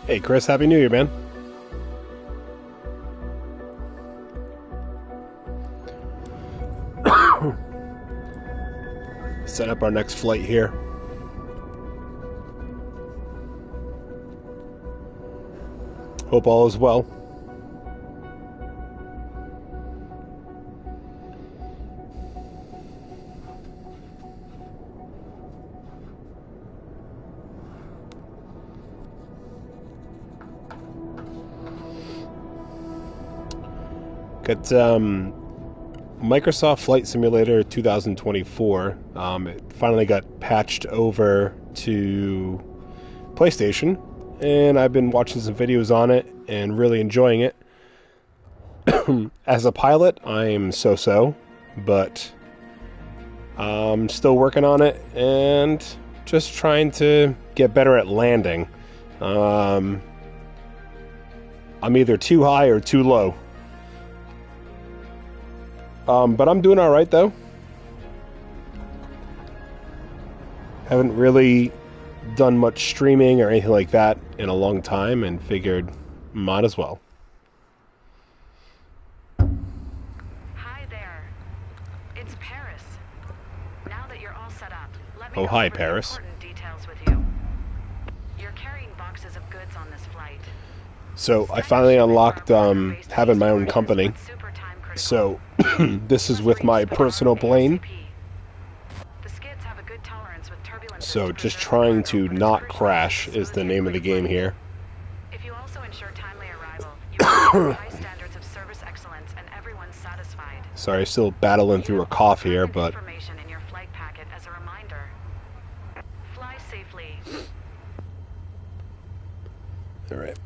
Hey Chris, Happy New Year, man. Set up our next flight here. Hope all is well. Got Microsoft Flight Simulator 2024. It finally got patched over to PlayStation, and I've been watching some videos on it and really enjoying it. As a pilot, I'm so-so, but I'm still working on it and just trying to get better at landing. I'm either too high or too low. But I'm doing alright, though. Haven't really done much streaming or anything like that in a long time, and figured might as well. Hi there. It's Paris. Now that you're all set up, let me Oh, go hi, over Paris. the important details with you. You're carrying boxes of goods on this flight. So I finally unlocked having my own company. So this is with my personal plane. So just trying to not crash is the name of the game here. If you also ensure timely arrival, you have high standards of service excellence and everyone's satisfied. Sorry, still battling through a cough here, but Information in your flight packet as a reminder. Fly safely. all right.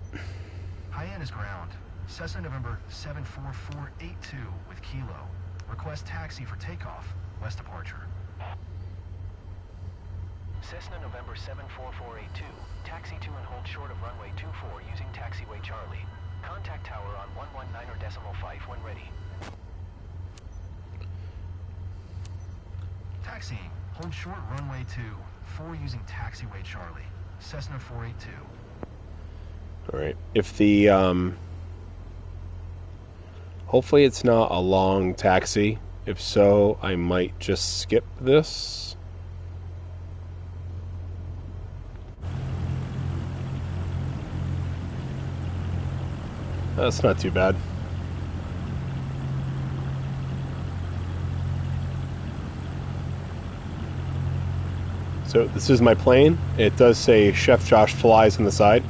High-end is ground. Cessna November 74482 with Kilo. Request taxi for takeoff. West departure. Cessna November 74482. Taxi to and hold short of runway 24 using taxiway Charlie. Contact tower on 119.5 when ready. Taxiing. Hold short runway 24 using taxiway Charlie. Cessna 482. All right. If the hopefully it's not a long taxi. If so, I might just skip this. That's not too bad. So this is my plane. It does say Chef Josh Flies on the side.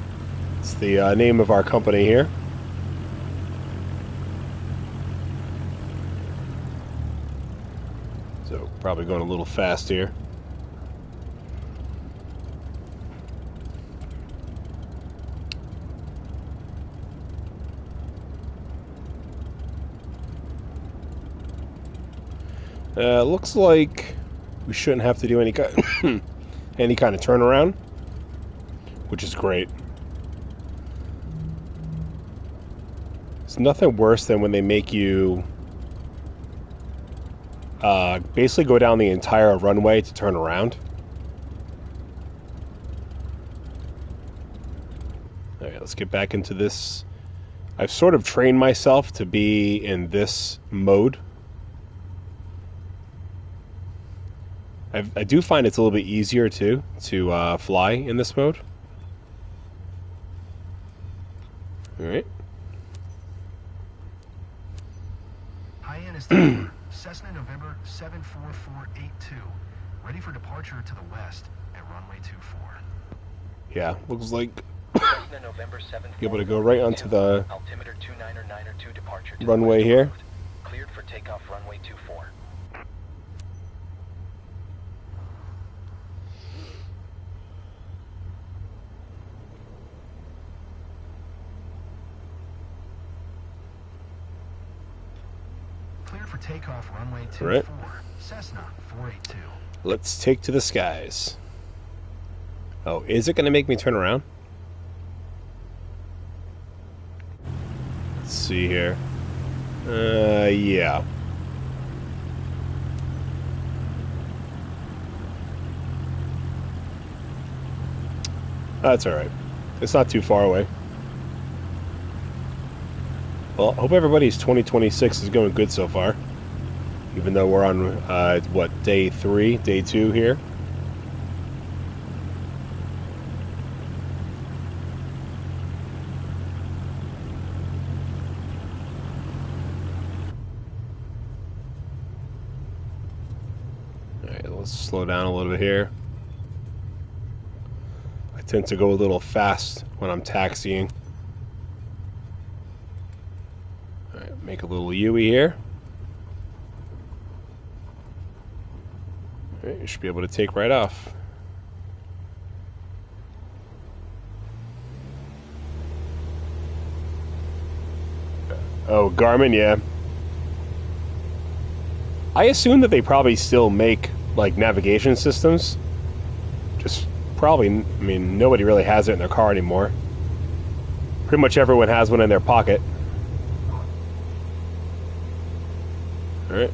It's the name of our company here. So probably going a little fast here. Looks like we shouldn't have to do any kind of turnaround, which is great. It's nothing worse than when they make you basically go down the entire runway to turn around. Alright, let's get back into this. I've sort of trained myself to be in this mode. I do find it's a little bit easier too to fly in this mode. Alright. High-end is Cessna November 74482. Ready for departure to the west at runway 24. Yeah, looks like Cessna November 74482. you're able to go right onto the altimeter 29902 departure to runway the west here. road. Cleared for takeoff runway 24. Cleared for takeoff runway 24. Right. Cessna 482. Let's take to the skies. Oh, is it going to make me turn around? Let's see here. Yeah. That's alright. It's not too far away. Well, I hope everybody's 2026 is going good so far. Even though we're on, what, day 3, day 2 here. Alright, let's slow down a little bit here. I tend to go a little fast when I'm taxiing. Alright, make a little U-ey here. Alright, you should be able to take right off. Oh, Garmin, yeah. I assume that they probably still make, like, navigation systems. Just probably, I mean, nobody really has it in their car anymore. Pretty much everyone has one in their pocket. Alright.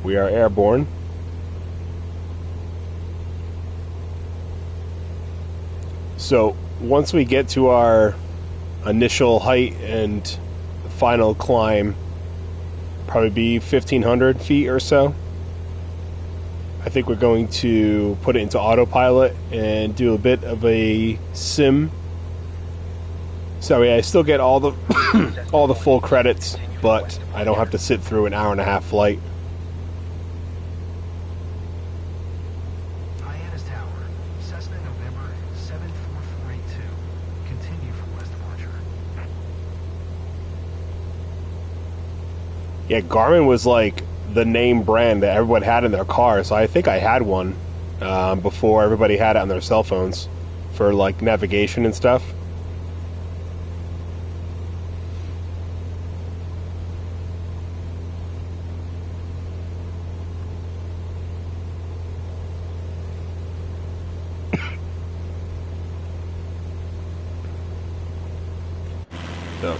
We are airborne. So, once we get to our initial height and final climb, probably be 1,500 feet or so, I think we're going to put it into autopilot and do a bit of a sim. Sorry, I still get all the all the full credits, but I don't have to sit through an hour-and-a-half flight. Hyannis Tower, Cessna November 74482. Continue for West Departure. Yeah, Garmin was like the name brand that everyone had in their car, so I think I had one before everybody had it on their cell phones for like navigation and stuff. So,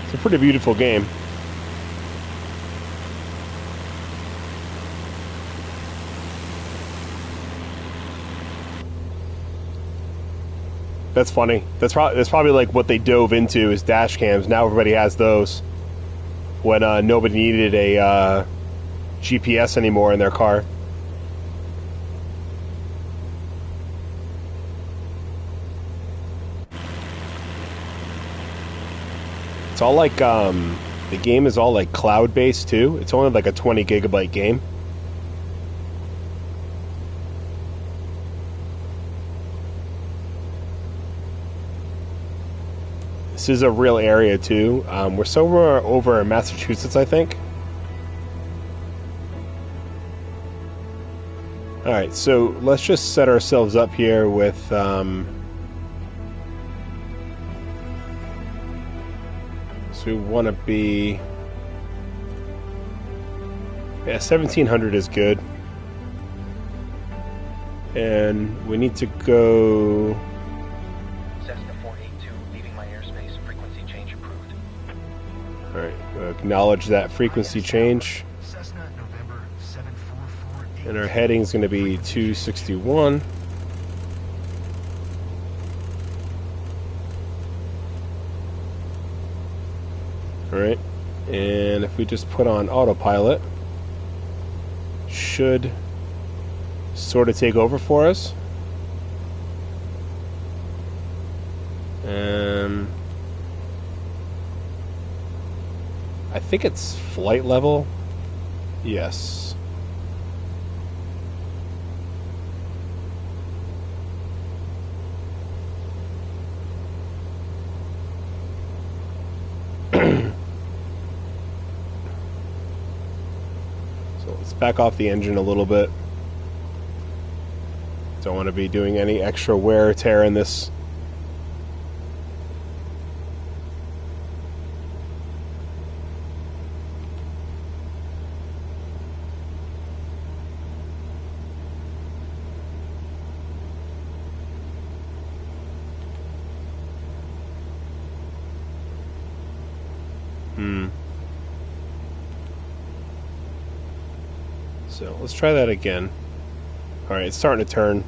it's a pretty beautiful game. That's funny. That's probably like what they dove into is dash cams. Now everybody has those. When nobody needed a GPS anymore in their car. It's all like the game is all like cloud based too. It's only like a 20 gigabyte game. This is a real area too. We're somewhere over in Massachusetts, I think. Alright, so let's just set ourselves up here with so we want to be, yeah, 1700 is good. And we need to go Cessna 482, leaving my airspace. Frequency change approved. Alright, acknowledge that frequency change. Cessna November 74482. And our heading is going to be 261. Alright, and if we just put on autopilot, should sort of take over for us. I think it's flight level. Yes. So let's back off the engine a little bit. Don't want to be doing any extra wear or tear in this. So let's try that again. Alright, it's starting to turn.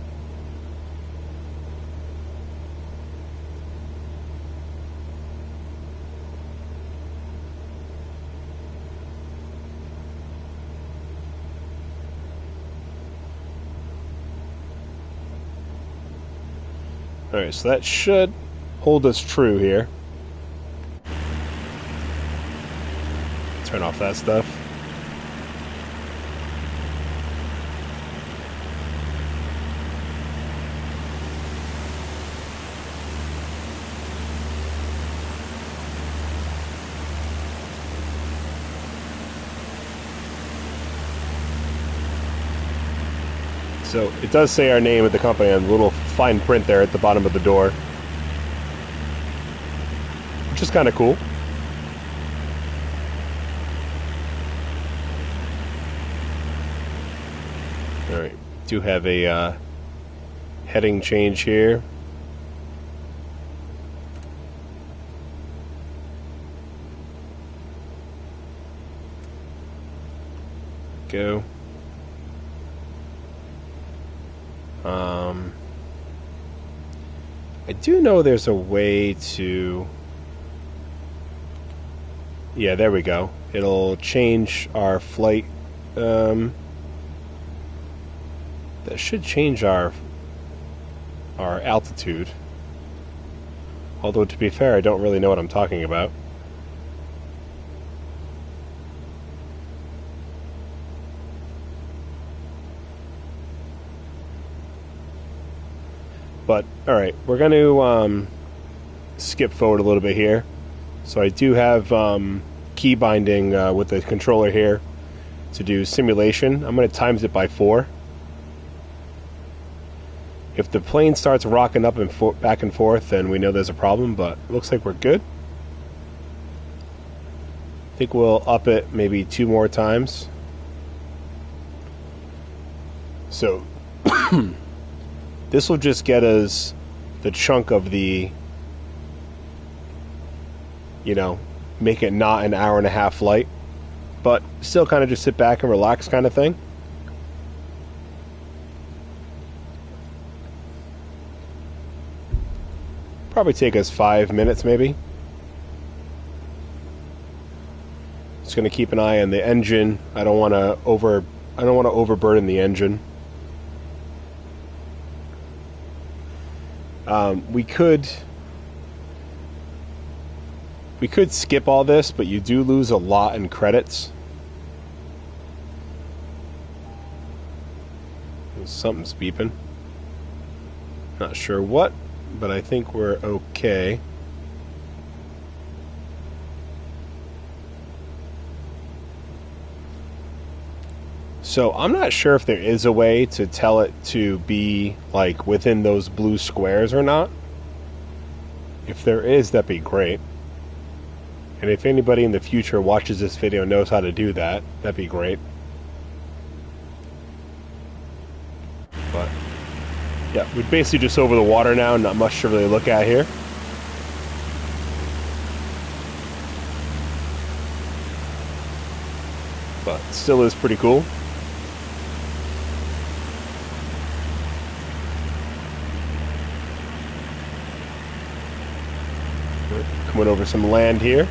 Alright, so that should hold us true here. Turn off that stuff. So it does say our name of the company on the little fine print there at the bottom of the door, which is kind of cool. Alright, do have a heading change here. Go. I do know there's a way to... Yeah, there we go. It'll change our flight. That should change our altitude. Although, to be fair, I don't really know what I'm talking about. But, alright, we're going to skip forward a little bit here. So I do have key binding with the controller here to do simulation. I'm going to times it by 4. If the plane starts rocking up and back and forth, then we know there's a problem, but it looks like we're good. I think we'll up it maybe 2 more times. So... This will just get us the chunk of the, you know, make it not an hour and a half flight, but still kind of just sit back and relax kind of thing. Probably take us 5 minutes maybe. Just going to keep an eye on the engine. I don't want to overburden the engine. We could skip all this, but you do lose a lot in credits. Something's beeping. Not sure what, but I think we're okay. So I'm not sure if there is a way to tell it to be like within those blue squares or not. If there is, that'd be great. And if anybody in the future watches this video and knows how to do that, that'd be great. But yeah, we're basically just over the water now, not much to really look at here. But still is pretty cool. Coming over some land here.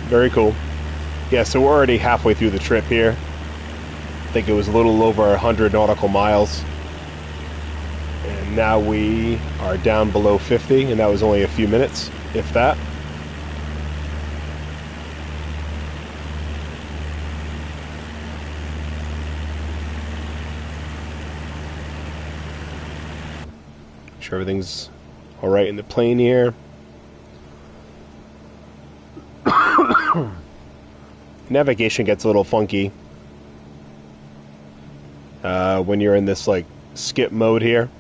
Very cool. Yeah, so we're already halfway through the trip here. I think it was a little over 100 nautical miles. And now we are down below 50, and that was only a few minutes, if that. Make sure everything's all right in the plane here. Navigation gets a little funky when you're in this like skip mode here,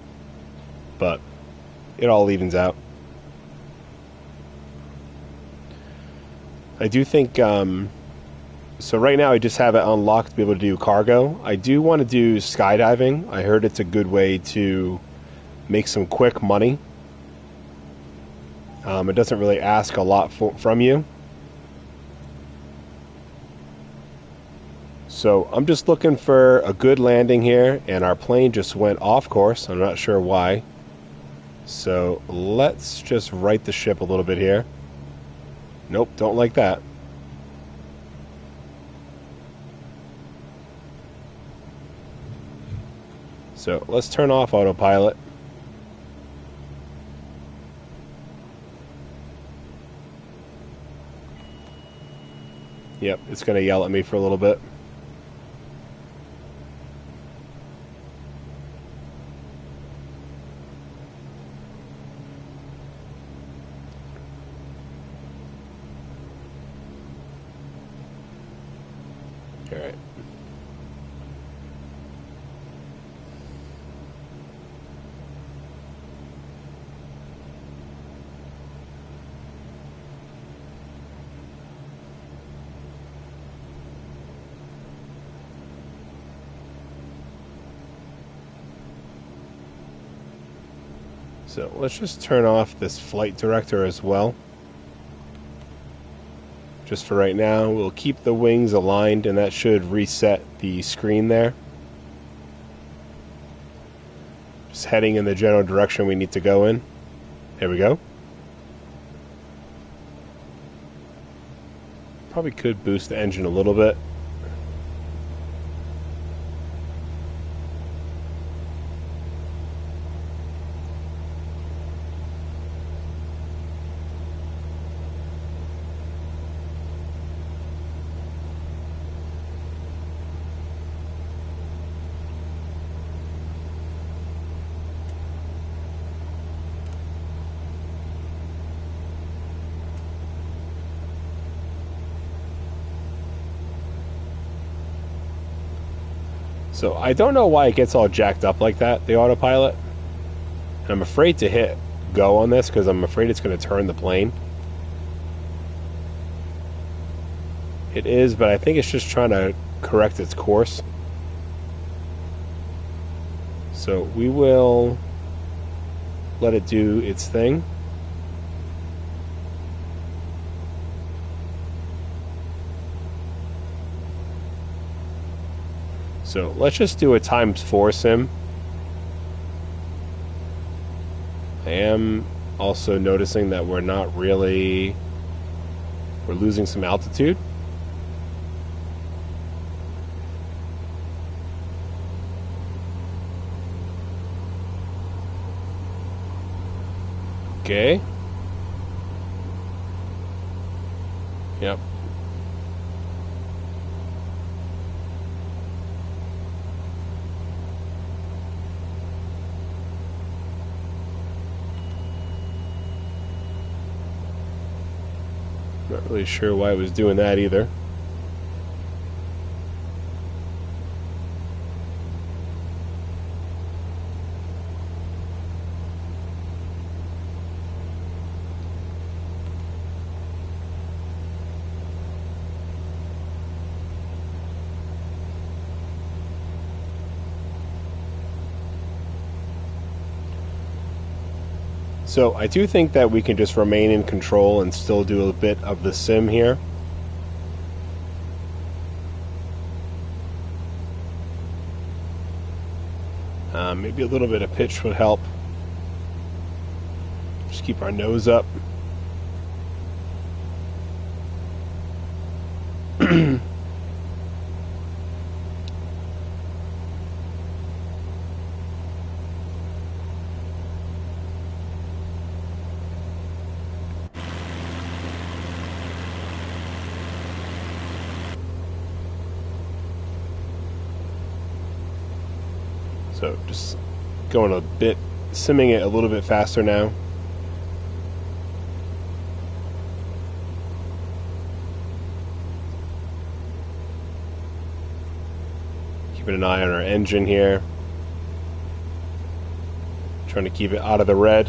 but it all evens out. I do think so right now I just have it unlocked to be able to do cargo. I do want to do skydiving. I heard it's a good way to make some quick money. It doesn't really ask a lot from you. So I'm just looking for a good landing here, and our plane just went off course. I'm not sure why. So let's just right the ship a little bit here. Nope, don't like that. So let's turn off autopilot. Yep, it's going to yell at me for a little bit. All right. So let's just turn off this flight director as well. Just for right now, we'll keep the wings aligned, and that should reset the screen there. Just heading in the general direction we need to go in. There we go. Probably could boost the engine a little bit. So I don't know why it gets all jacked up like that, the autopilot. And I'm afraid to hit go on this because I'm afraid it's going to turn the plane. It is, but I think it's just trying to correct its course. So we will let it do its thing. So let's just do a ×4 sim. I am also noticing that we're losing some altitude. Okay. Yep. Not really sure why it was doing that either. So I do think that we can just remain in control and still do a bit of the sim here. Maybe a little bit of pitch would help. Just keep our nose up. So just going a bit, simming it a little bit faster now. Keeping an eye on our engine here. Trying to keep it out of the red.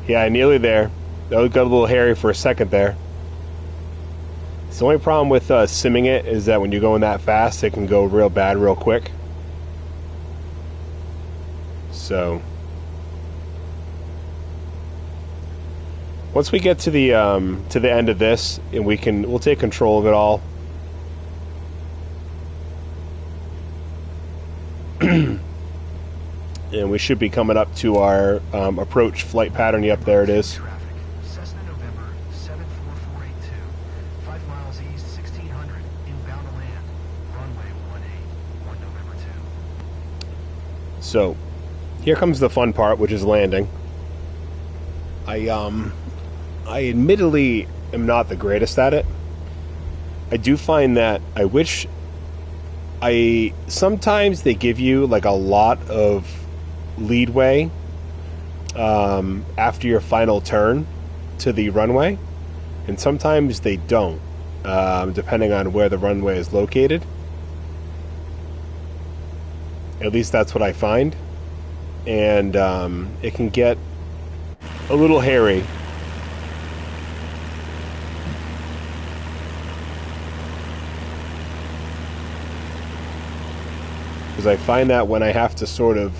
Yeah, nearly there. That got a little hairy for a second there. The only problem with simming it is that when you're going that fast, it can go real bad real quick. So once we get to the end of this, and we'll take control of it all. And we should be coming up to our approach flight pattern. Yep, there it is. Traffic. Cessna November 74482. 5 miles east, 1600. Inbound to land. Runway 18. 1 November 2. So, here comes the fun part, which is landing. I admittedly am not the greatest at it. I do find that I wish sometimes they give you like a lot of leadway after your final turn to the runway, and sometimes they don't, depending on where the runway is located. At least that's what I find, and it can get a little hairy. Because I find that when I have to sort of,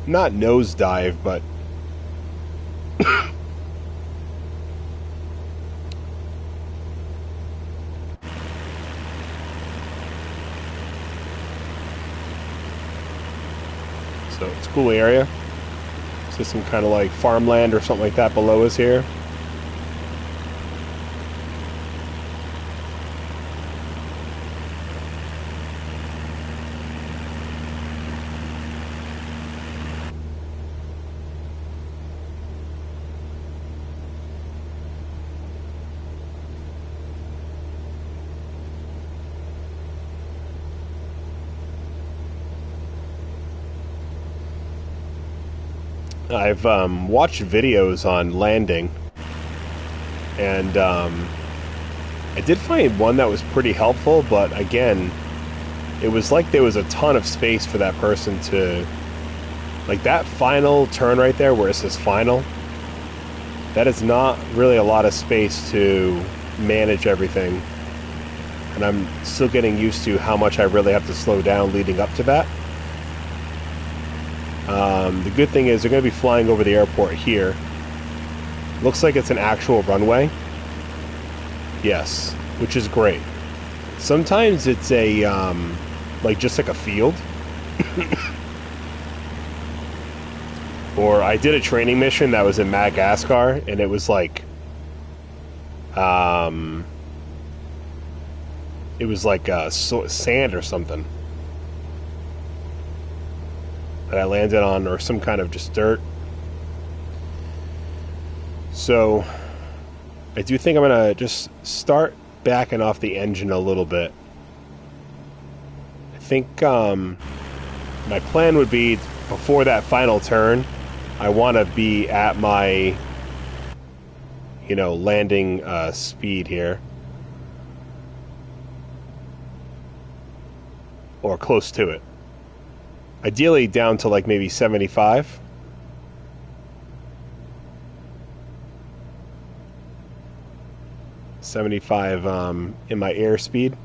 not nosedive, but so it's a cool area. So some kind of like farmland or something like that below us here. I've watched videos on landing, and I did find one that was pretty helpful, but again, it was like there was a ton of space for that person to, like that final turn right there where it says final, that is not really a lot of space to manage everything, and I'm still getting used to how much I really have to slow down leading up to that. The good thing is they're going to be flying over the airport here. Looks like it's an actual runway. Yes, which is great. Sometimes it's a, like just like a field. Or I did a training mission that was in Madagascar, and it was like, sand or something that I landed on, or some kind of just dirt. So I do think I'm gonna just start backing off the engine a little bit. I think my plan would be, before that final turn, I want to be at my, landing speed here, or close to it. Ideally down to like maybe 75. In my airspeed.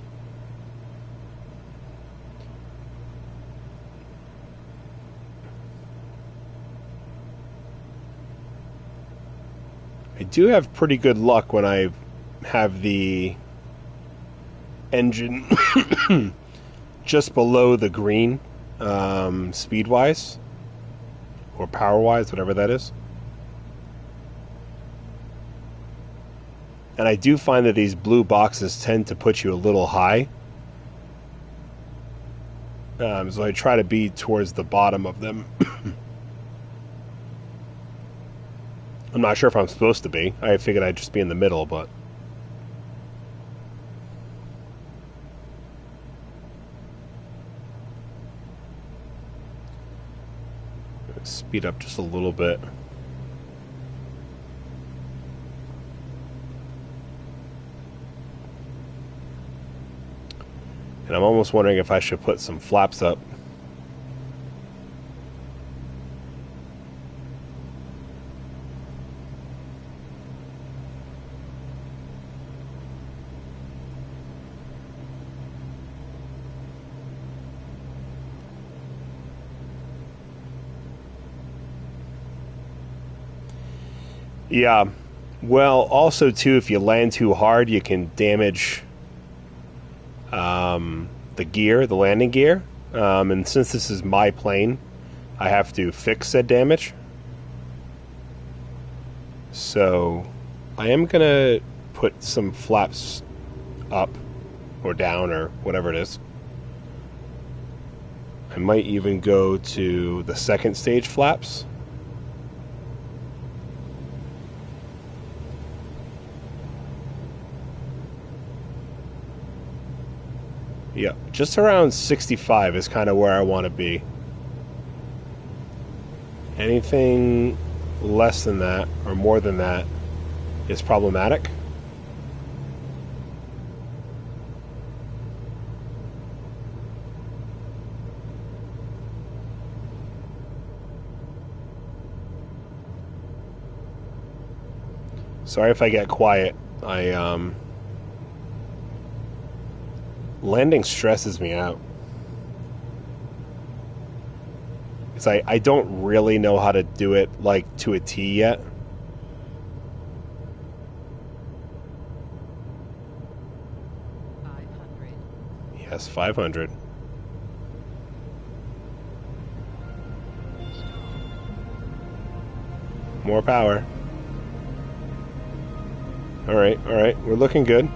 I do have pretty good luck when I have the engine just below the green, speed-wise, or power-wise, whatever that is. And I do find that these blue boxes tend to put you a little high. So I try to be towards the bottom of them. I'm not sure if I'm supposed to be. I figured I'd just be in the middle, but... speed up just a little bit. And I'm almost wondering if I should put some flaps up. Yeah, well, also too, if you land too hard, you can damage the gear, the landing gear. And since this is my plane, I have to fix said damage. So I am going to put some flaps up or down or whatever it is. I might even go to the second stage flaps. Yeah, just around 65 is kind of where I want to be. Anything less than that or more than that is problematic. Sorry if I get quiet. Landing stresses me out. Because I don't really know how to do it, like, to a T yet. Yes, 500. More power. Alright, we're looking good.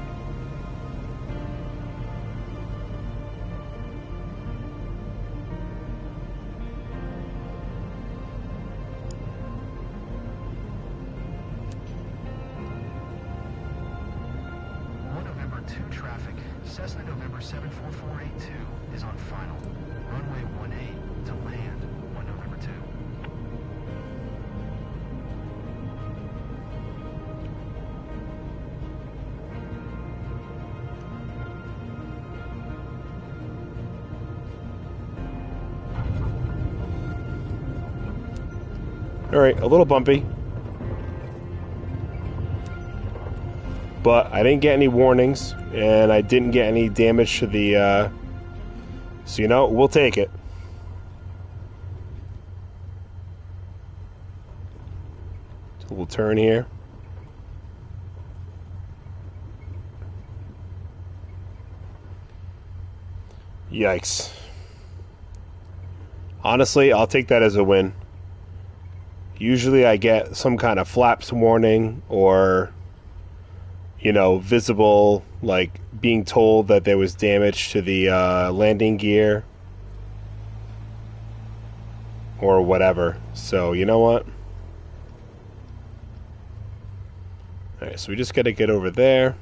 November 2 traffic. Cessna November 74482 is on final. Runway 18 to land 1 November 2. Alright, a little bumpy. But I didn't get any warnings, and I didn't get any damage to the, so, you know, we'll take it. So we'll turn here. Yikes. Honestly, I'll take that as a win. Usually I get some kind of flaps warning or, you know, visible, like being told that there was damage to the landing gear or whatever. So, you know what? Alright, so we just got to get over there.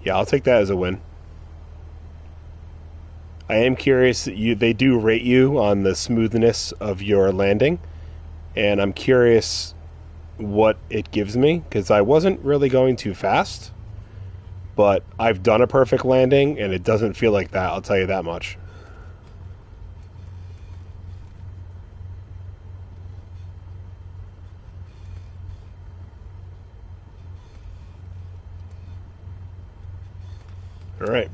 Yeah, I'll take that as a win. I am curious, they do rate you on the smoothness of your landing, and I'm curious what it gives me, because I wasn't really going too fast, but I've done a perfect landing, and it doesn't feel like that, I'll tell you that much. All right.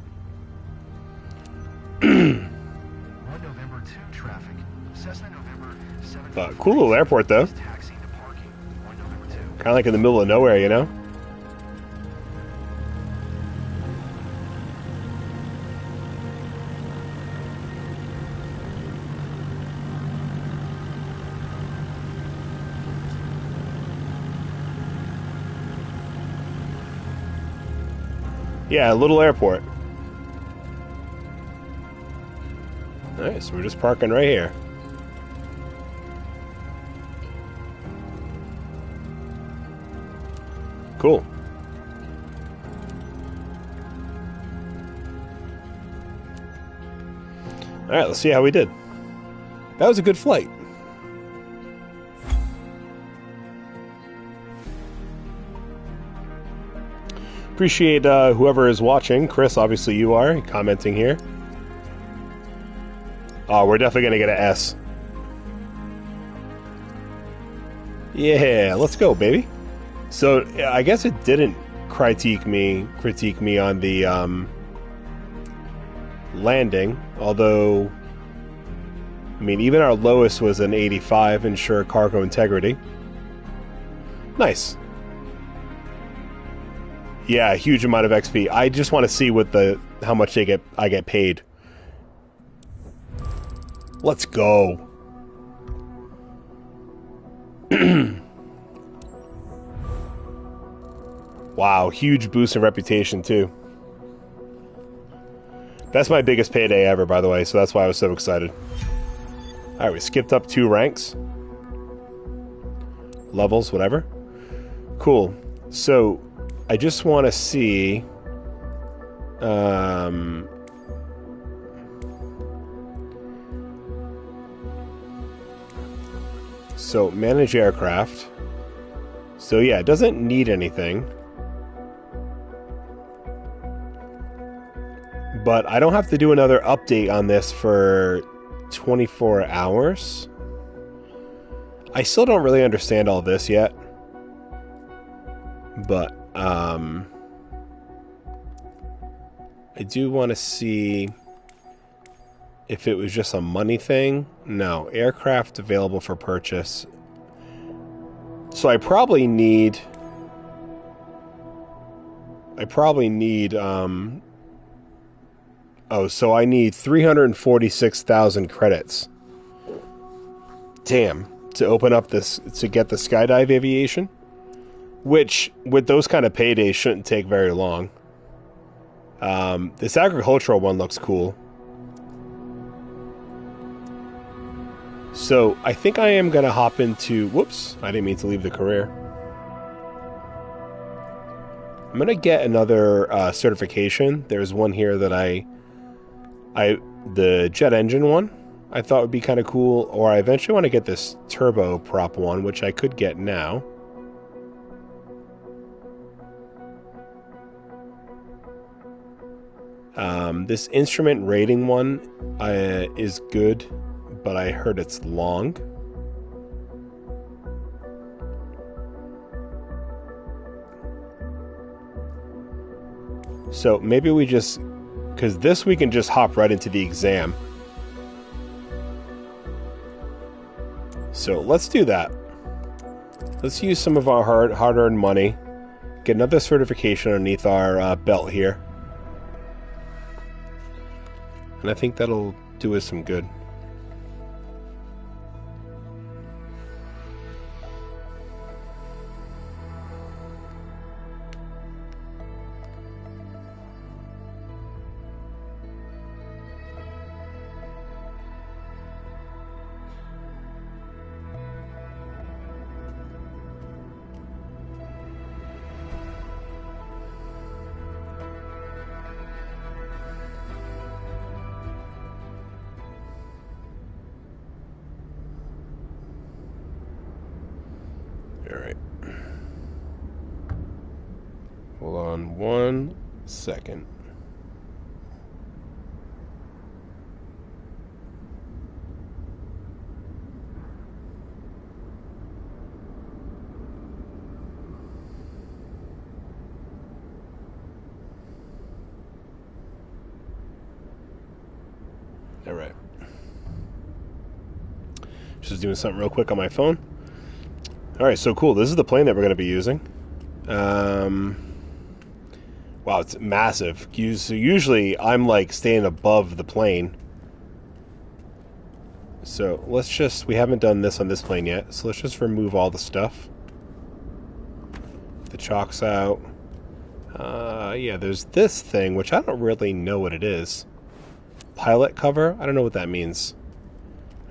1 November 2 traffic. Cessna November 7. Cool little airport, though. Taxiing to parking. 1 November 2. Kind of like in the middle of nowhere, you know? Yeah, a little airport. Alright, so we're just parking right here. Cool. Alright, let's see how we did. That was a good flight. Appreciate whoever is watching. Chris, obviously you are, commenting here. Oh, we're definitely going to get an S. Yeah, let's go, baby. So, I guess it didn't critique me on the landing, although, I mean, even our lowest was an 85, ensure cargo integrity. Nice. Yeah, a huge amount of XP. I just want to see what how much I get paid. Let's go. Wow, huge boost in reputation too. That's my biggest payday ever, by the way, so that's why I was so excited. Alright, we skipped up 2 ranks. Levels, whatever. Cool. So, I just want to see... So, manage aircraft. So yeah, it doesn't need anything. But I don't have to do another update on this for 24 hours. I still don't really understand all this yet. But, I do want to see if it was just a money thing. No, aircraft available for purchase. So I probably need... Oh, so I need 346,000 credits. Damn. To open up this... To get the skydive aviation. Which, with those kind of paydays, shouldn't take very long. This agricultural one looks cool. So, I think I am going to hop into... Whoops, I didn't mean to leave the career. I'm going to get another certification. There's one here that the jet engine one, I thought would be kind of cool. Or I eventually want to get this turboprop one, which I could get now. This instrument rating one is good, but I heard it's long. So maybe we just... Because this we can just hop right into the exam. So let's do that. Let's use some of our hard-earned money. Get another certification underneath our belt here. And I think that'll do us some good. Alright. Hold on 1 second. Alright. Just doing something real quick on my phone. Alright, so cool. This is the plane that we're going to be using. Wow, it's massive. So usually I'm like staying above the plane. So let's just... We haven't done this on this plane yet. So let's just remove all the stuff. The chalk's out. Yeah, there's this thing, which I don't really know what it is. Pilot cover? I don't know what that means.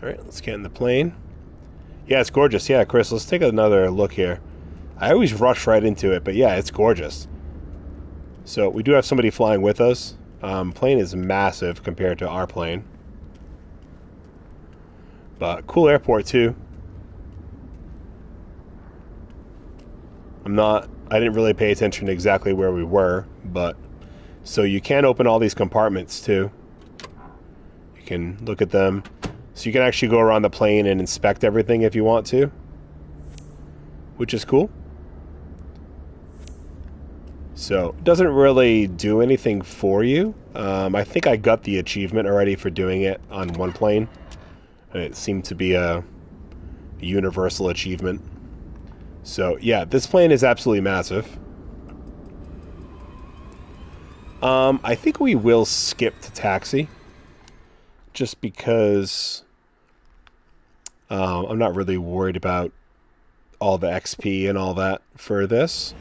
Alright, let's get in the plane. Yeah, it's gorgeous. Yeah, Chris, let's take another look here. I always rush right into it, but yeah, it's gorgeous. So, we do have somebody flying with us. Plane is massive compared to our plane. But, cool airport, too. I didn't really pay attention to exactly where we were, but... So, you can open all these compartments, too. You can look at them. So you can actually go around the plane and inspect everything if you want to, which is cool. So it doesn't really do anything for you. I think I got the achievement already for doing it on one plane. And it seemed to be a universal achievement. So yeah, this plane is absolutely massive. I think we will skip to taxi, just because I'm not really worried about all the XP and all that for this.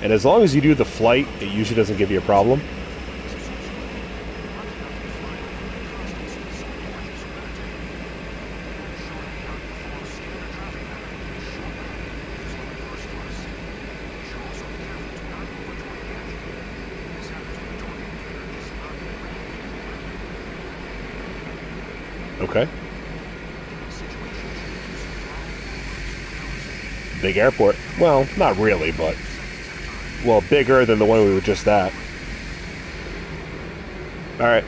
And as long as you do the flight, it usually doesn't give you a problem. Okay. Big airport. Well, not really, but... Well, bigger than the one we were just at. Alright.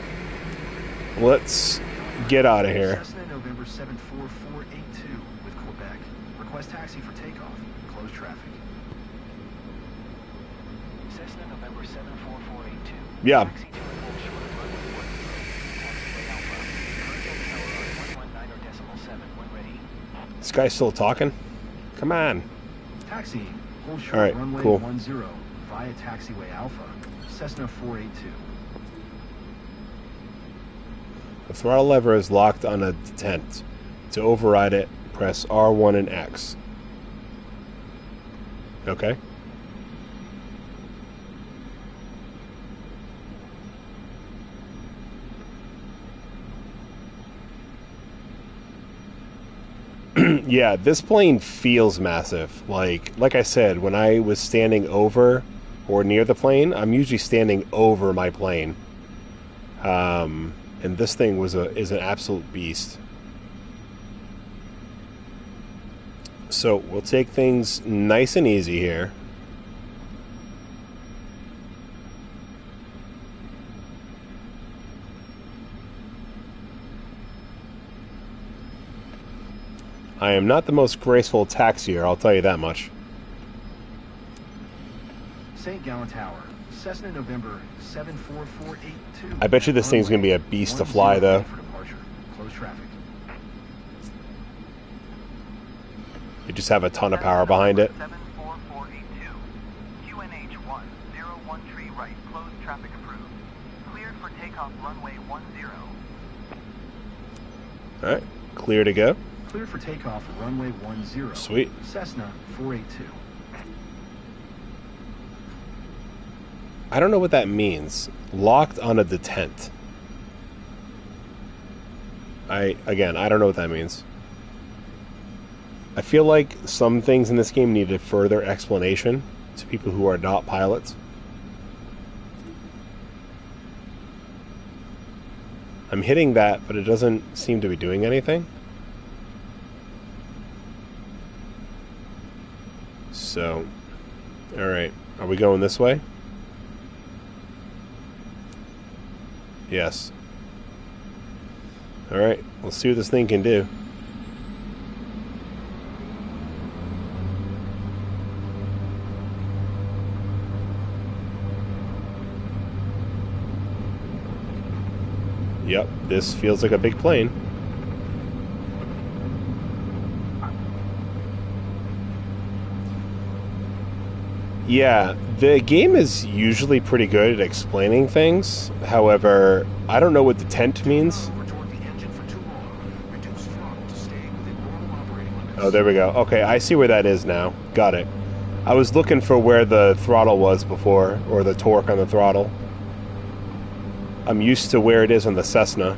Let's get out of here. Cessna November 74482 with Quebec. Request taxi for takeoff. Close traffic. Cessna November 74482. Yeah. Taxi to and hold short of runway 10. Taxiway Alpha. Current tower on 119 or decimal 7 when ready. This guy's still talking? Come on. Taxi. Hold short All right, runway cool. 10 via taxiway Alpha. Cessna 482. The throttle lever is locked on a detent. To override it, press R1 and X. Okay. Yeah, this plane feels massive. Like I said, when I was standing over or near the plane, I'm usually standing over my plane. And this thing is an absolute beast. So we'll take things nice and easy here. I am not the most graceful taxier, I'll tell you that much. St. Gallen Tower. Cessna November 74482. I bet you this thing's going to be a beast to fly, though. For departure. Close traffic. You just have a ton of power behind it. 74482. QNH 1013 right. Closed traffic approved. Cleared for takeoff runway 10. Alright, clear to go. Cleared for takeoff runway 10. Sweet. Cessna 482. I don't know what that means. Locked on a detent. I don't know what that means. I feel like some things in this game need a further explanation to people who are not pilots. I'm hitting that, but it doesn't seem to be doing anything. So, alright. Are we going this way? Yes. Alright, let's see what this thing can do. Yep, this feels like a big plane. Yeah, the game is usually pretty good at explaining things. However, I don't know what detent means. Oh, there we go. Okay, I see where that is now. Got it. I was looking for where the throttle was before, or the torque on the throttle. I'm used to where it is on the Cessna.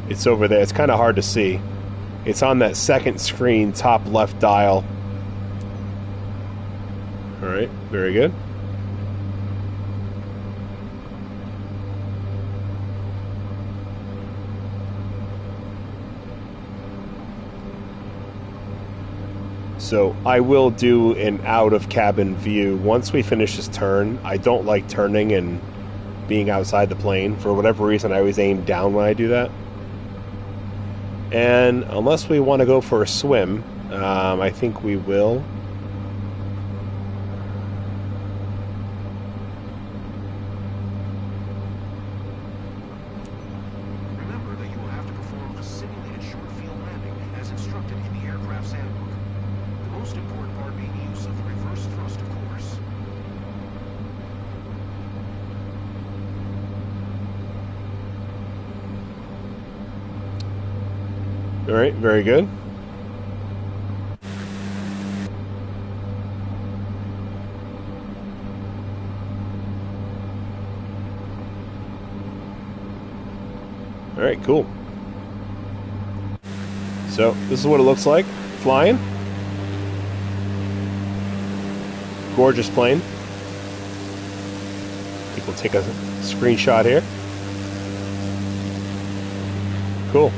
It's over there. It's kind of hard to see. It's on that second screen, top left dial. Alright, very good. So I will do an out-of-cabin view. Once we finish this turn, I don't like turning and being outside the plane. For whatever reason, I always aim down when I do that. And unless we want to go for a swim, I think we will. Remember that you will have to perform a simulated short field landing as instructed in the aircraft's handbook. The most important All right, very good. All right, cool. So this is what it looks like flying. Gorgeous plane. I think we'll take a screenshot here. Cool.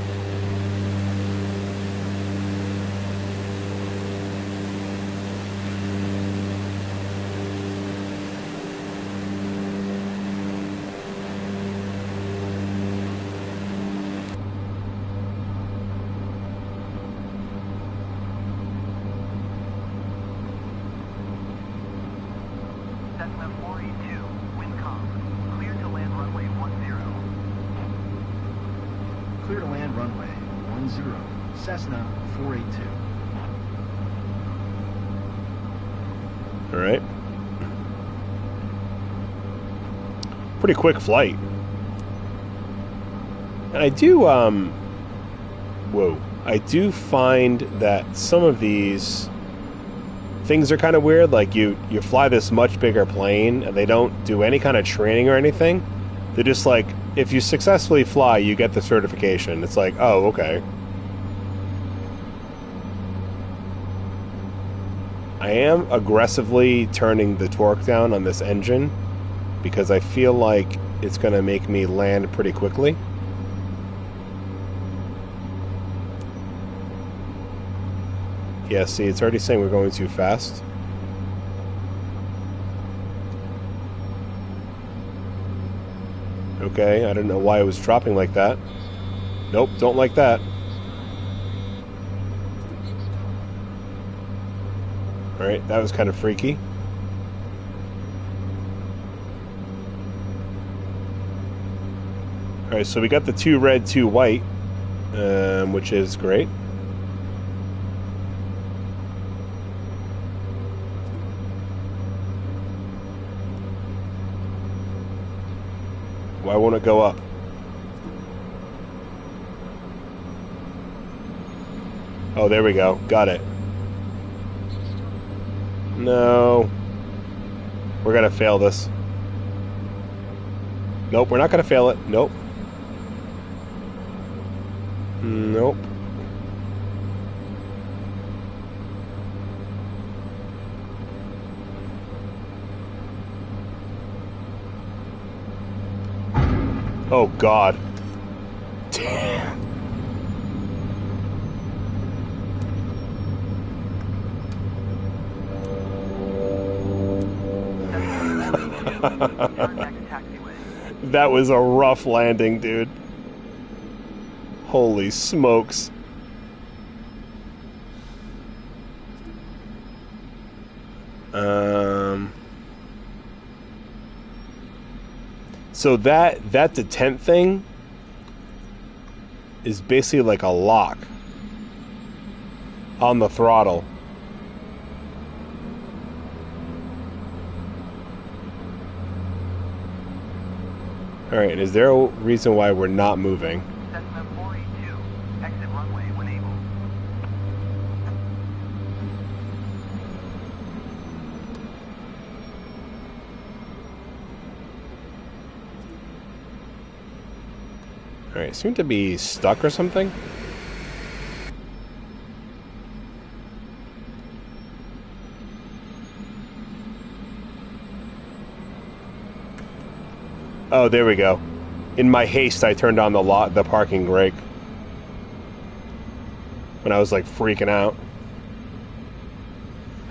Cessna 482, Windcom. Clear to land runway 10. Clear to land runway 10. Cessna 482. All right. Pretty quick flight. And I do, whoa. I do find that some of these things are kind of weird. Like you fly this much bigger plane and they don't do any kind of training or anything. They're just like, if you successfully fly, you get the certification. It's like, oh, okay. I am aggressively turning the torque down on this engine because I feel like it's going to make me land pretty quickly. Yeah, see, it's already saying we're going too fast. Okay, I don't know why it was dropping like that. Nope, don't like that. Alright, that was kind of freaky. Alright, so we got the 2 red, 2 white, which is great. Why won't it go up? Oh, there we go. Got it. No. We're gonna fail this. Nope, we're not gonna fail it. Nope. Nope. Oh, God. Damn. That was a rough landing, dude. Holy smokes. So that detent thing is basically like a lock on the throttle. Alright, is there a reason why we're not moving? Cessna 482, exit runway when able. Alright, seem to be stuck or something. Oh, there we go. In my haste, I turned on the parking brake when I was like freaking out.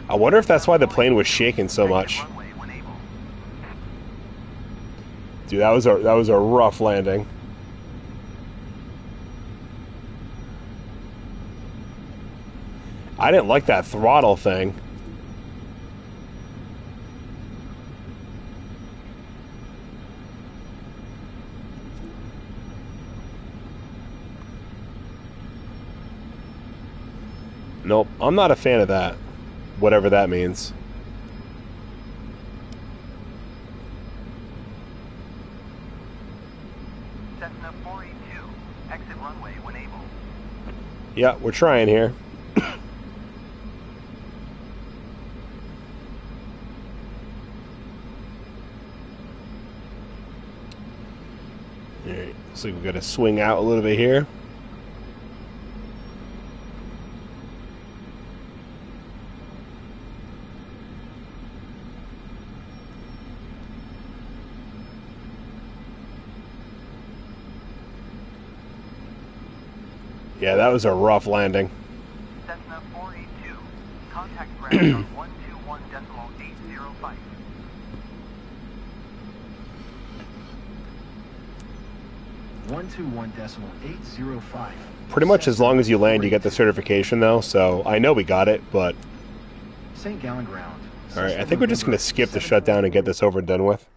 I wonder if that's why the plane was shaking so much. Dude, that was a rough landing. I didn't like that throttle thing. Nope, I'm not a fan of that. Whatever that means. Cessna 482, exit runway when able. Yeah, we're trying here. Alright, looks like we gotta swing out a little bit here. Yeah, that was a rough landing. Cessna 482. Contact ground on 121.805. One two one decimal 805. Pretty much as long as you land, you get the certification, though, so I know we got it, but... St. Gallen ground. Alright, I think we're just going to skip the shutdown and get this over and done with.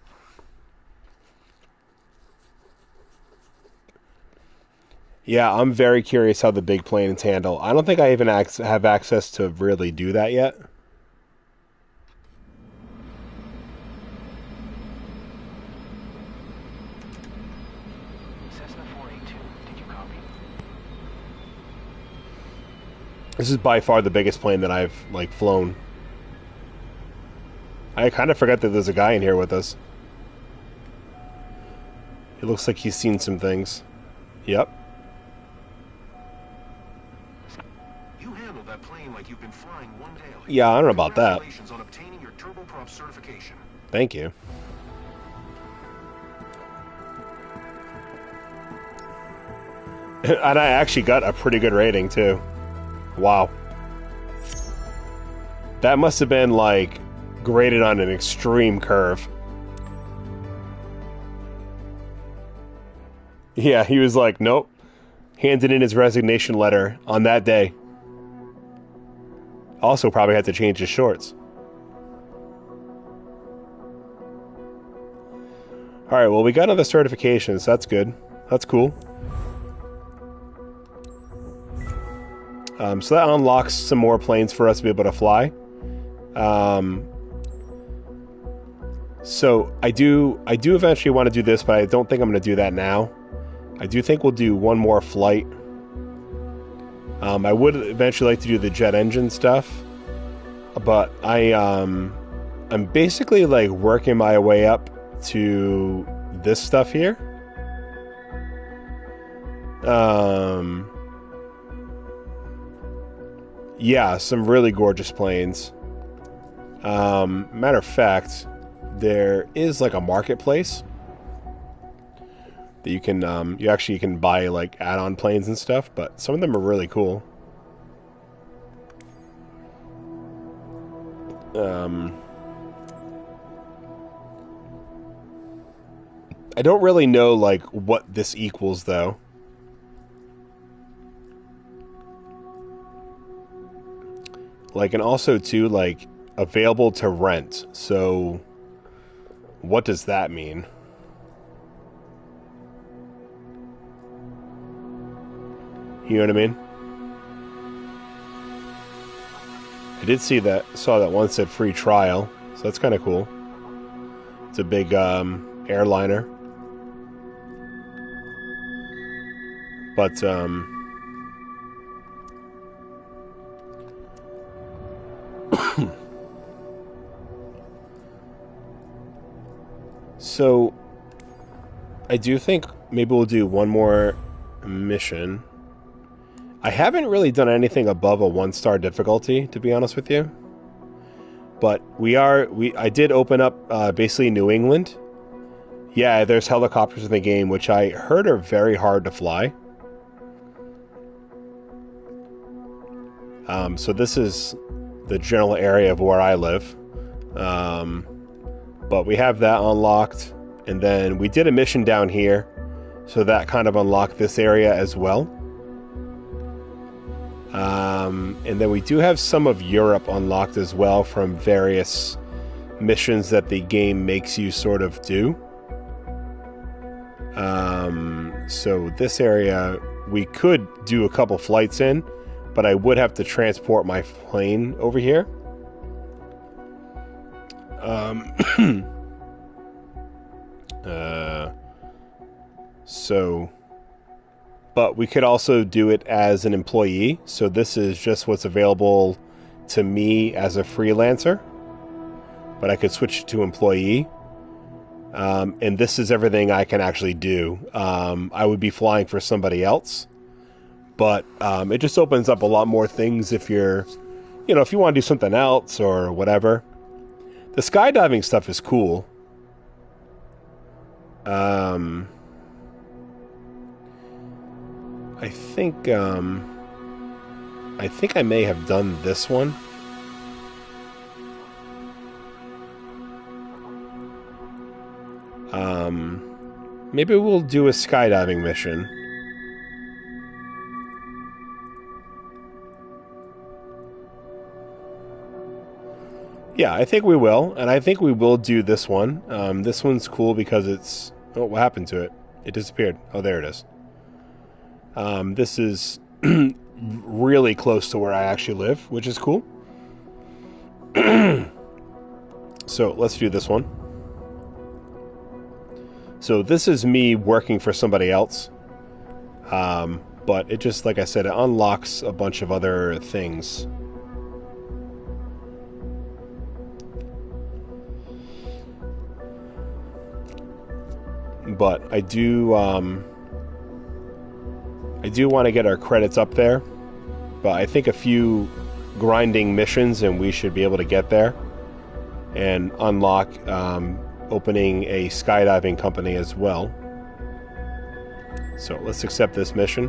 Yeah, I'm very curious how the big planes handle. I don't think I even have access to really do that yet. Cessna 482. Did you copy? This is by far the biggest plane that I've, like, flown. I kind of forgot that there's a guy in here with us. It looks like he's seen some things. Yep. You handled that plane like you've been flying one daily. Yeah, I don't know about that. Congratulations on obtaining your turboprop certification. Thank you. And I actually got a pretty good rating, too. Wow. That must have been, like, graded on an extreme curve. Yeah, he was like, nope. Handed in his resignation letter on that day. Also probably had to change his shorts. Alright, well, we got another certification, so that's good. That's cool. So that unlocks some more planes for us to be able to fly. So I do eventually want to do this, but I don't think I'm going to do that now. I do think we'll do one more flight. I would eventually like to do the jet engine stuff, but I'm basically like working my way up to this stuff here. Yeah, some really gorgeous planes. Matter of fact, there is like a marketplace that you can you can buy like add-on planes and stuff, but some of them are really cool. I don't really know like what this equals though. Like, and also too, like, available to rent. So, what does that mean? You know what I mean? I did saw that one said free trial, so that's kind of cool. It's a big airliner. But so I do think maybe we'll do one more mission. I haven't really done anything above a 1-star difficulty, to be honest with you. But I did open up basically New England. Yeah, there's helicopters in the game, which I heard are very hard to fly. So this is the general area of where I live. But we have that unlocked. And then we did a mission down here. So that kind of unlocked this area as well. And then we do have some of Europe unlocked as well from various missions that the game makes you sort of do. So this area we could do a couple flights in, but I would have to transport my plane over here. So but we could also do it as an employee. So this is just what's available to me as a freelancer, but I could switch it to employee. And this is everything I can actually do. I would be flying for somebody else, but it just opens up a lot more things if you're, if you want to do something else or whatever. The skydiving stuff is cool. I think I may have done this one. Maybe we'll do a skydiving mission. Yeah, I think we will, and I think we will do this one. This one's cool because it's... Oh, what happened to it? It disappeared. Oh, there it is. This is really close to where I actually live, which is cool. So, let's do this one. So, this is me working for somebody else. But it just, like I said, it unlocks a bunch of other things. But I do want to get our credits up there. But I think a few grinding missions and we should be able to get there and unlock opening a skydiving company as well. So let's accept this mission.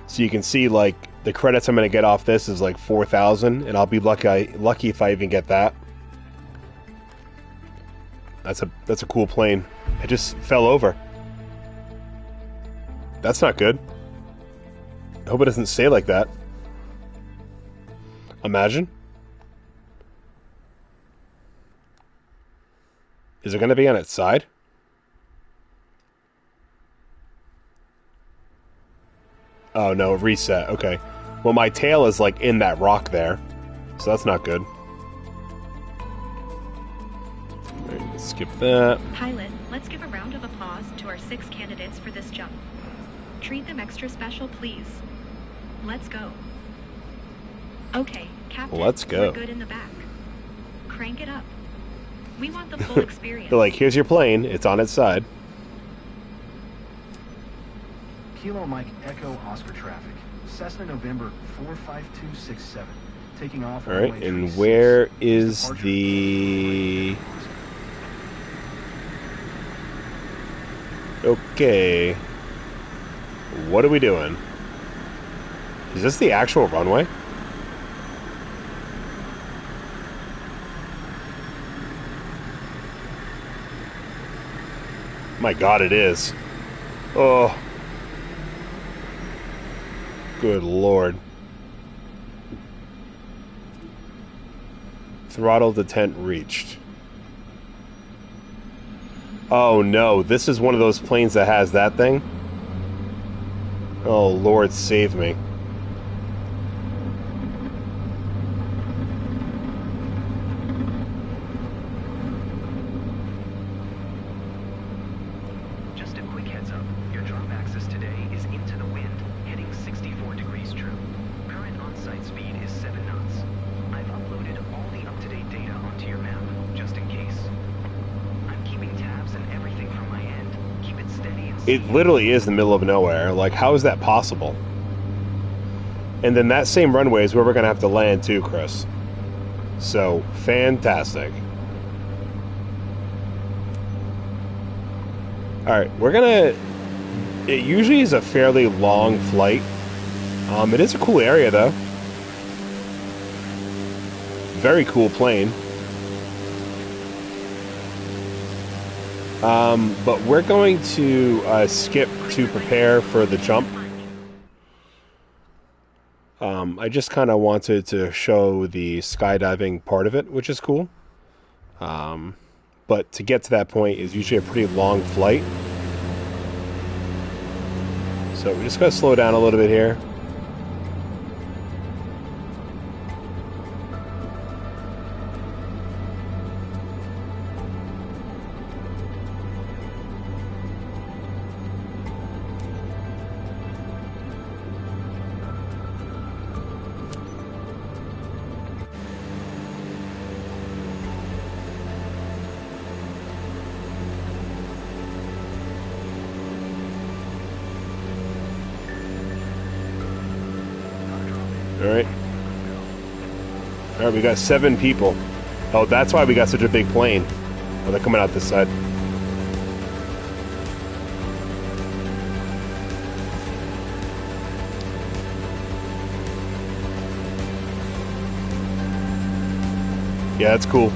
So you can see, like, the credits I'm going to get off this is like 4,000, and I'll be lucky if I even get that. That's a cool plane. It just fell over. That's not good. I hope it doesn't stay like that. Imagine. Is it going to be on its side? Oh, no, it reset. Okay. Well, my tail is, like, in that rock there. So that's not good. Alright, let's skip that. Pilot, let's give a round of applause to our 6 candidates for this jump. Treat them extra special, please. Let's go. Okay, Captain, Let's go. we're good in the back. Crank it up. We want the full experience. They're like, here's your plane. It's on its side. Kilo Mike Echo Oscar traffic. Cessna November 45267. Taking off. All right, and where is the... Okay. What are we doing? Is this the actual runway? My God, it is. Oh. Good Lord. Throttle detent reached. Oh no, this is one of those planes that has that thing? Oh Lord, save me. Just a quick heads up. Your drop axis today is into the wind, heading 64 degrees true. Current on-site speed is 7 knots. I've uploaded all the up-to-date data onto your map, just in case. I'm keeping tabs and everything from my end. Keep it steady and It literally is the middle of nowhere. Like, how is that possible? And then that same runway is where we're going to have to land too, Chris. So, fantastic. Alright, we're going to... It usually is a fairly long flight. It is a cool area, though. Very cool plane. But we're going to skip to prepare for the jump. I just kind of wanted to show the skydiving part of it, which is cool. But to get to that point is usually a pretty long flight. So we're just going to slow down a little bit here. Alright. Alright, we got 7 people. Oh, that's why we got such a big plane. Oh, they're coming out this side. Yeah, that's cool.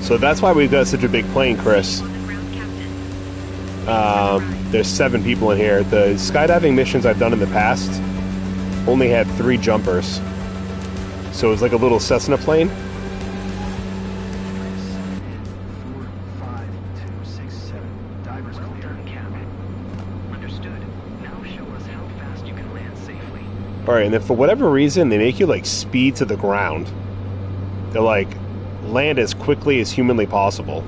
So that's why we've got such a big plane, Chris. There's 7 people in here. The skydiving missions I've done in the past only had 3 jumpers. So it was like a little Cessna plane. 4, 5, 2, 6, 7. Divers clear. Done, Cap. Understood. Now show us how fast you can land safely. Alright, and if for whatever reason they make you like speed to the ground, they're like land as quickly as humanly possible.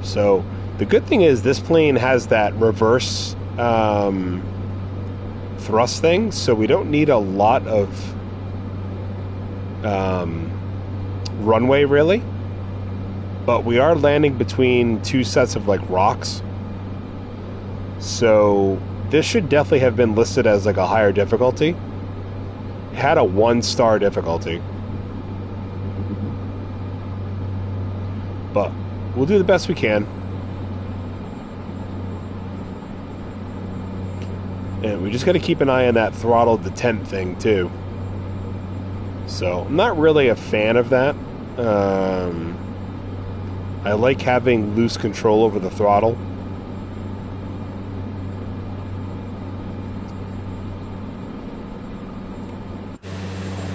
So the good thing is this plane has that reverse thrust thing, so we don't need a lot of runway really, but we are landing between 2 sets of like rocks, so this should definitely have been listed as like a higher difficulty. It had a 1-star difficulty, but we'll do the best we can. And we just got to keep an eye on that throttle detent thing too. So I'm not really a fan of that. I like having loose control over the throttle.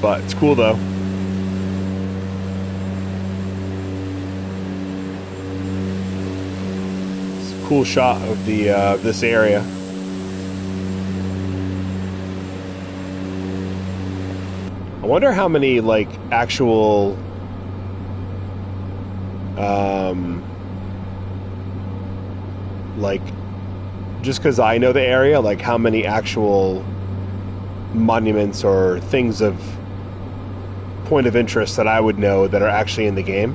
But it's cool though. It's a cool shot of the this area. I wonder how many like actual like just because I know the area, like how many actual monuments or things of point of interest that I would know that are actually in the game.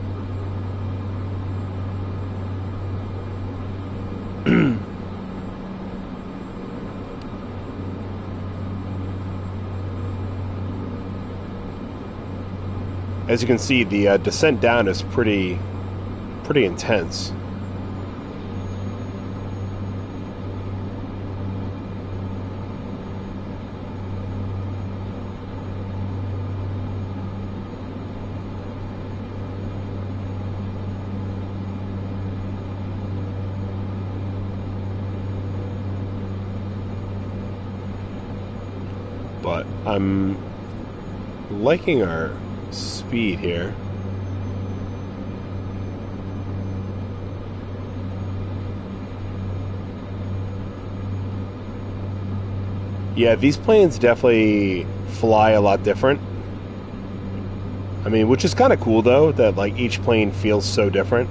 As you can see, the descent down is pretty intense. But I'm liking our speed here. Yeah, these planes definitely fly a lot different. I mean, which is kind of cool though, that like each plane feels so different.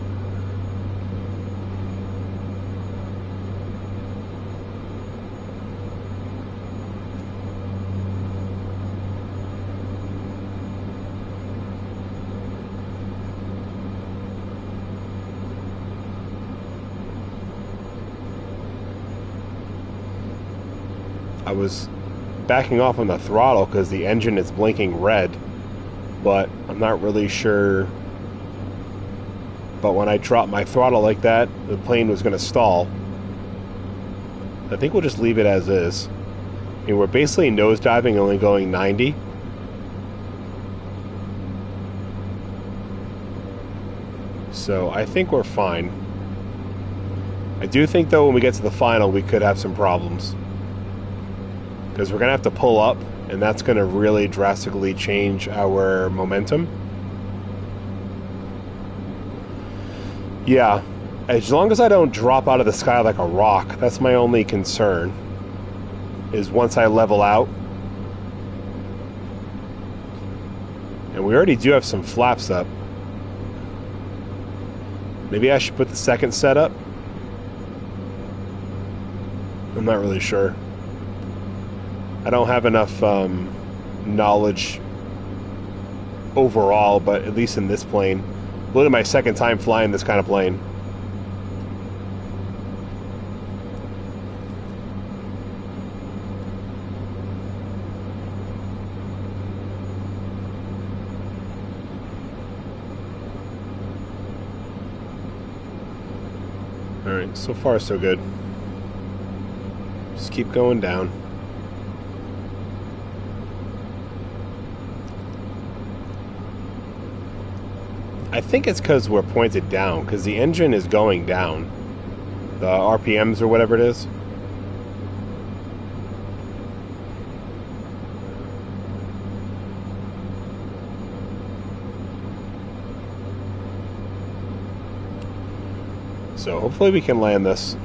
I was backing off on the throttle because the engine is blinking red, but I'm not really sure. But when I dropped my throttle like that, the plane was going to stall. I think we'll just leave it as is. I mean, we're basically nosediving, only going 90. So I think we're fine. I do think though when we get to the final we could have some problems, because we're going to have to pull up, and that's going to really drastically change our momentum. Yeah, as long as I don't drop out of the sky like a rock, that's my only concern, is once I level out. And we already do have some flaps up. Maybe I should put the second set up? I'm not really sure. I don't have enough knowledge overall, but at least in this plane. Literally my second time flying this kind of plane. Alright, so far so good. Just keep going down. I think it's because we're pointed down, because the engine is going down. The RPMs or whatever it is. So hopefully we can land this.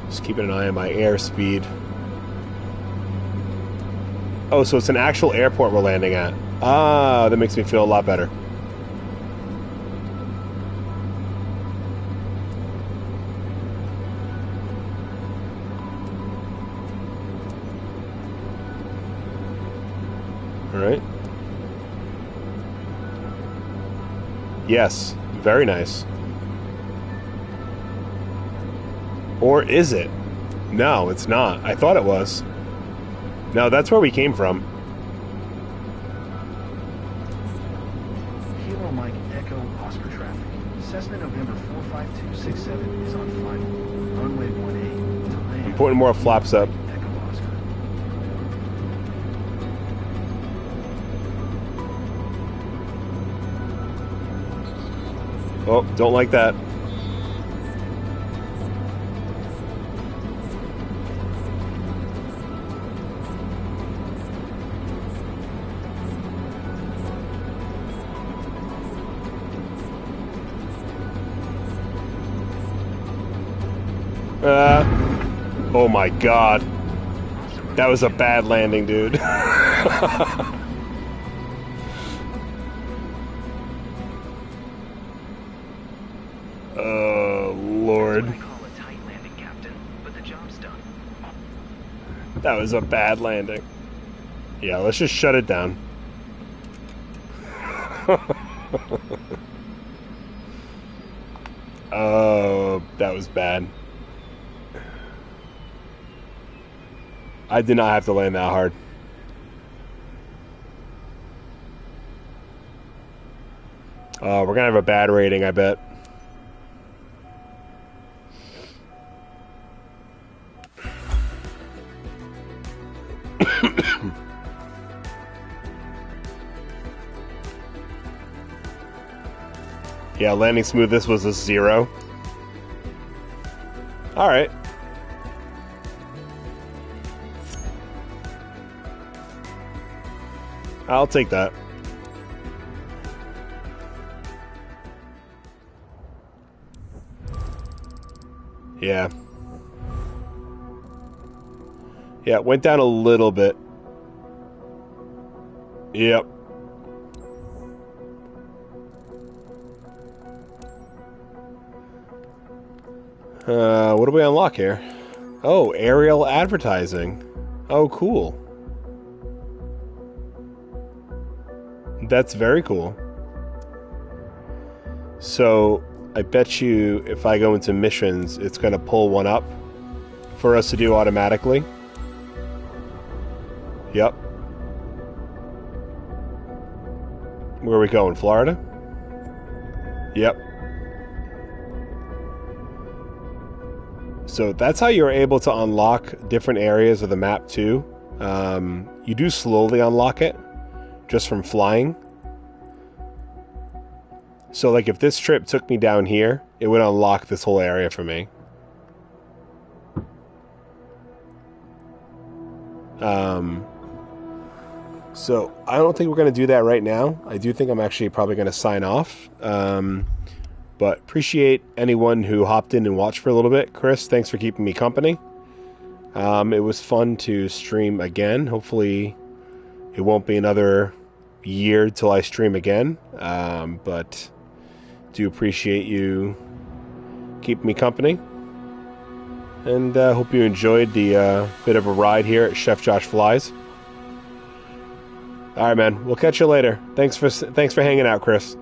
Just keeping an eye on my airspeed. Oh, so it's an actual airport we're landing at. Ah, that makes me feel a lot better. Alright. Yes, very nice. Or is it? No, it's not. I thought it was. No, that's where we came from. Kilo Mike Echo Oscar traffic. Cessna November 45267 is on final. Runway 18 to land. I'm putting more flaps up. Echo Oscar. Oh, don't like that. Oh my god. That was a bad landing, dude. Oh, Lord. That's what I call a tight landing, Captain, but the job's done. That was a bad landing. Yeah, let's just shut it down. Oh, that was bad. I did not have to land that hard. We're gonna have a bad rating, I bet. Yeah, landing smooth, this was a 0. Alright. I'll take that. Yeah. Yeah, it went down a little bit. Yep. What do we unlock here? Oh, aerial advertising. Oh, cool. That's very cool. So, I bet you if I go into missions, it's going to pull one up for us to do automatically. Yep. Where are we going? Florida? Yep. So that's how you're able to unlock different areas of the map too. You do slowly unlock it just from flying. So like if this trip took me down here, it would unlock this whole area for me. So I don't think we're going to do that right now. I do think I'm actually probably going to sign off. But appreciate anyone who hopped in and watched for a little bit. Chris, thanks for keeping me company. It was fun to stream again. Hopefully it won't be another year till I stream again. But do appreciate you keeping me company. And hope you enjoyed the bit of a ride here at Chef Josh Flies. All right, man. We'll catch you later. Thanks for hanging out, Chris.